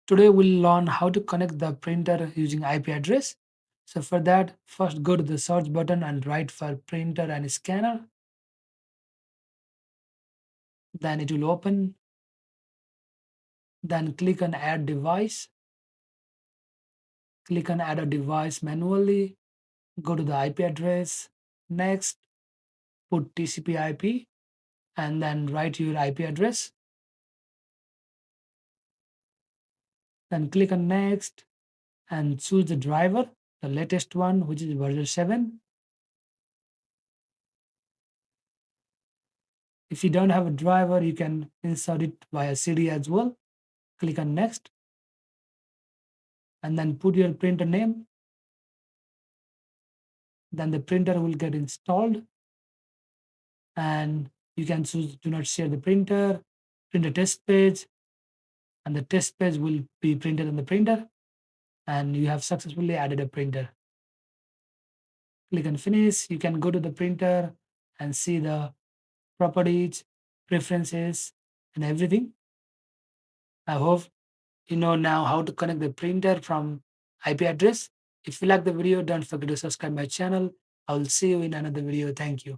Today we'll learn how to connect the printer using IP address. So for that, first go to the search button and write for printer and scanner. Then it will open. Then click on add device. Click on add a device manually. Go to the IP address. Next, put TCP IP and then write your IP address. Then click on next and choose the driver, the latest one, which is version 7. If you don't have a driver, you can insert it via CD as well. Click on next and then put your printer name. Then the printer will get installed and you can choose do not share the printer, print a test page, and the test page will be printed on the printer and you have successfully added a printer. Click on finish. You can go to the printer and see the properties, preferences, and everything. I hope you know now how to connect the printer from IP address. If you like the video, don't forget to subscribe my channel. I will see you in another video. Thank you.